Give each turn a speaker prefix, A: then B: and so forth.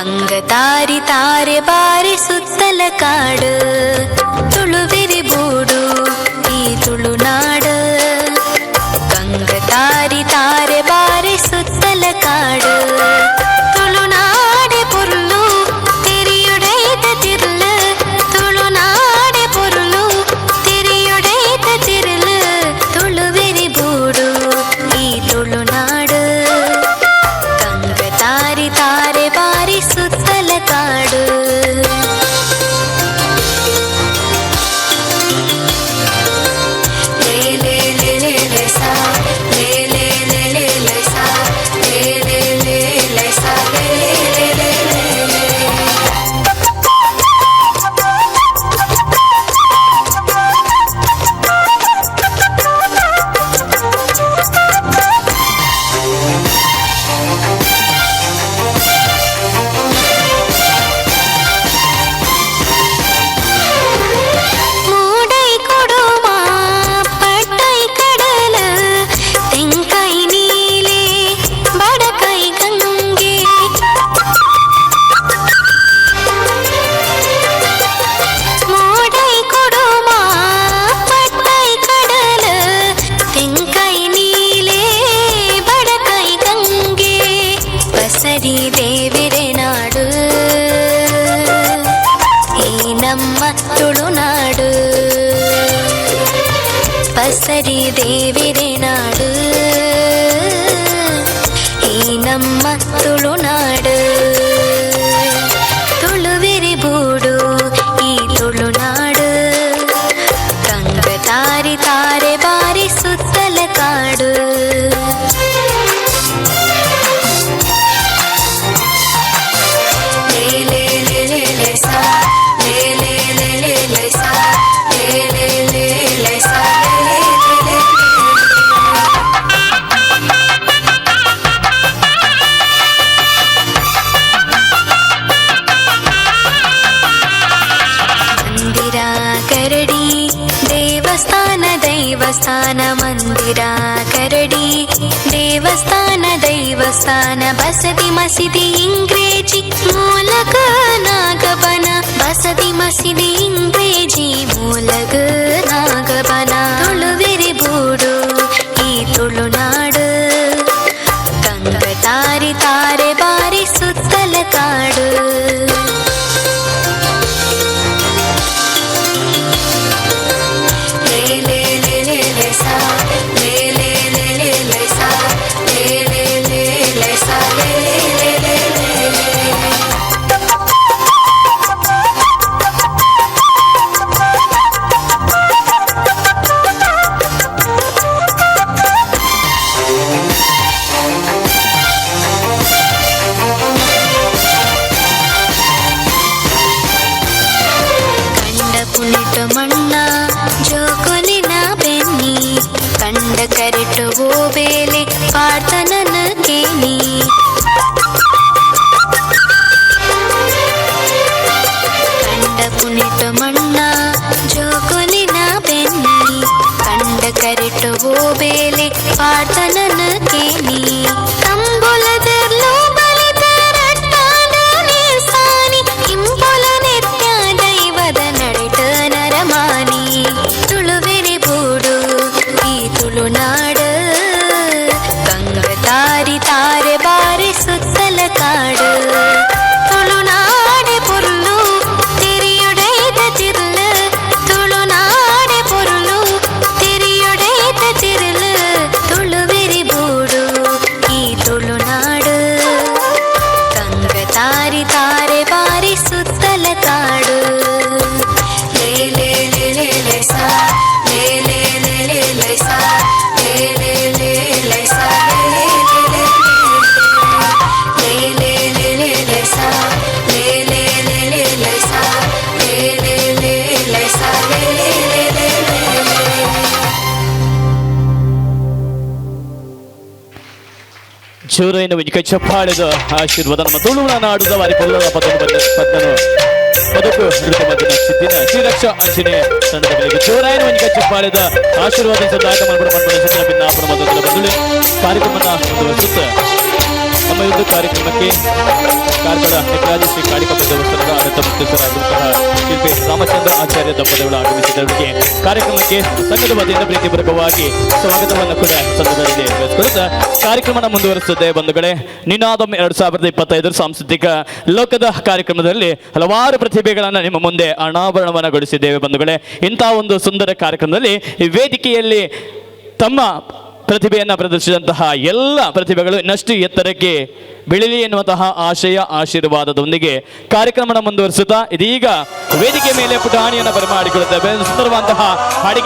A: ಕಂಗತಾರಿ ತಾರೆ ಬಾರಿ ಸುತ್ತಲ ಕಾಡು ತುಳುವಿರಿ ಬೂಡು ಈ ತುಳುನಾಡು ಕಂಗತಾರಿ ತಾರೆ ಬಾರಿ ಸುತ್ತಲ ಕಾಡು ತುಳುನಾಡೆ ಪೊರ್ಲು ತಿರಿಯುಡೈತ ತಿರ್ಲು ತುಳುನಾಡೆ ಪೊರ್ಲು ತಿರಿಯುಡೈತ ತಿರ್ಲು ತುಳುವಿರಿ ಬೂಡು ಈ ತುಳುನಾಡು ಕಂಗತಾರಿ ತಾರೆ ಬಾರಿ ಸುತ್ತಲ ಕಾಡು ದೇವಿರೆ ನಾಡು ಈ ನಮ್ಮ ತುಳುನಾಡು ಬಸರಿ ದೇವಿರೆ ನಾಡು ಈ ನಮ್ಮ ತುಳುನಾಡು ತುಳುವಿರಿ ಬೂಡು ಈ ತುಳುನಾಡು ಕಂಗತಾರಿ ತಾರೆ ಬಾರಿ ಸುತ್ತಲ ಕಾಡು ದೇವಸ್ಥಾನ ಮಂದಿರ ಕರಡಿ ದೇವಸ್ಥಾನ ಬಸದಿ ಮಸೀದಿ ಇಂಗ್ರೇಜಿ ಮೂಲಕ ನಾಗಬನ ಬಸದಿ ಮಸೀದಿ ಇಂಗ್ರೇಜಿ ಮೂಲಕ ನಾಗಬನ ತುಳುವಿರಿ ಬೂಡು ಈ ತುಳುನಾಡು ಕಂಗತಾರಿ ತಾರೆ ಬಾರಿ ಸುತ್ತಲ ಕಾಡು ಮಣ್ಣ ಜೋಕೊಲಿನ ಬೆನ್ನಿ ಕಂಡ ಕರೆಟು ಓಬೇಲೆ ಪಾಡ್ತನನ ಕೇನಿ ಕಂಡ ಪುನಿಟ ಮಣ್ಣ ಜೋಕೊಲಿನ ಬೆನ್ನಿ ಕಂಡ ಕರೆಟು ಓಬೇಲೆ ಪಾಡ್ತನನ ಕೇನಿ ಕಂಬುಲದರ್ಲು ತುಳುವಿರಿ ಬೂಡು ಈ ತುಳುನಾಡು ಕಂಗತಾರಿ ತಾರೆ ಬಾರಿ ಸುತ್ತಲ ಕಾಡು ತುಳುನಾಡೆ ಪೊರ್ಲು ತಿರಿಯುಡೈತ ತಿರ್ಲು ತುಳುನಾಡೆ ಪೊರ್ಲು ತಿರಿಯುಡೈತ ತಿರ್ಲು ತುಳುವಿರಿ ಬೂಡು ಈ ತುಳುನಾಡು ಕಂಗತಾರಿ ತಾರೆ ಬಾರಿ ಸುತ್ತಲ ಕಾಡು
B: ಚೂರೈನ ವೆಜಿಕ ಚಪ್ಪಾಳಿದ ಆಶೀರ್ವಾದ ನಮ್ಮ ತುಳುನಾಡುದ ವಾರಿ ಪೊಲ್ಲದ ಪದನು ಬದುಕು ಹಿಡಿದು ಸಿದ್ದಿನ ಶ್ರೀರಕ್ಷ ಆಂಜನೇಯ ತಂಡಗಳಿಗೆ ಚೂರಾಯನ ವೆಜಿಕ ಚಪ್ಪಾಳಿದ ಆಶೀರ್ವಾದ ಸದಾಟ ಮಲ್ಪಡ ಮಂಡಳ ಸಚಿವ ಭಿನ್ನಾಪನ ಮೊದಲ ಬಂಧುಳೆ ಕಾರ್ಯಕ್ರಮದ ಸುತ್ತ ನಮ್ಮ ಒಂದು ಕಾರ್ಯಕ್ರಮಕ್ಕೆ ಕಾರ್ಕಳ ನಿಪ್ರಾಜ ಶ್ರೀ ಕಾಳಿಕಪ್ಪ ದೇವಸ್ಥಾನದ ಆಡಳಿತ ಮುಖ್ಯಸ್ಥರಾಗಿರುವಂತಹ ಶಿಲ್ಪಿ ರಾಮಚಂದ್ರ ಆಚಾರ್ಯ ದಂಪತಿಗಳು ಆಗಮಿಸಿದವರಿಗೆ ಕಾರ್ಯಕ್ರಮಕ್ಕೆ ಸಂಘದ ವತಿಯಿಂದ ಪ್ರೀತಿಪೂರ್ವಕವಾಗಿ ಸ್ವಾಗತವನ್ನು ಕೂಡ ಸಂದರ್ಭದಲ್ಲಿ ವಹಿಸಿಕೊಳ್ಳುತ್ತಾ ಕಾರ್ಯಕ್ರಮ ಮುಂದುವರಿಸುತ್ತದೆ ಬಂಧುಗಳೇ. ನಿನಾದಂ 2025 ಸಾಂಸ್ಕೃತಿಕ ಲೋಕದ ಕಾರ್ಯಕ್ರಮದಲ್ಲಿ ಹಲವಾರು ಪ್ರತಿಭೆಗಳನ್ನು ನಿಮ್ಮ ಮುಂದೆ ಅನಾವರಣವನ್ನಗೊಳಿಸಿದ್ದೇವೆ ಬಂಧುಗಳೇ. ಇಂತಹ ಒಂದು ಸುಂದರ ಕಾರ್ಯಕ್ರಮದಲ್ಲಿ ಈ ವೇದಿಕೆಯಲ್ಲಿ ತಮ್ಮ ಪ್ರತಿಭೆಯನ್ನು ಪ್ರದರ್ಶಿಸಿದಂತಹ ಎಲ್ಲ ಪ್ರತಿಭೆಗಳು ಇನ್ನಷ್ಟು ಎತ್ತರಕ್ಕೆ ಬೆಳಿಲಿ ಎನ್ನುವಂತಹ ಆಶಯ ಆಶೀರ್ವಾದದೊಂದಿಗೆ ಕಾರ್ಯಕ್ರಮ ಮುಂದುವರಿಸುತ್ತಾ ಇದೀಗ ವೇದಿಕೆ ಮೇಲೆ ಪುಟಾಣಿಯನ್ನು ಬರಮಾಡಿಕೊಳ್ಳುತ್ತೇವೆ. ಸುಂದರವಾದಂತಹ ಹಾಡಿಗೆ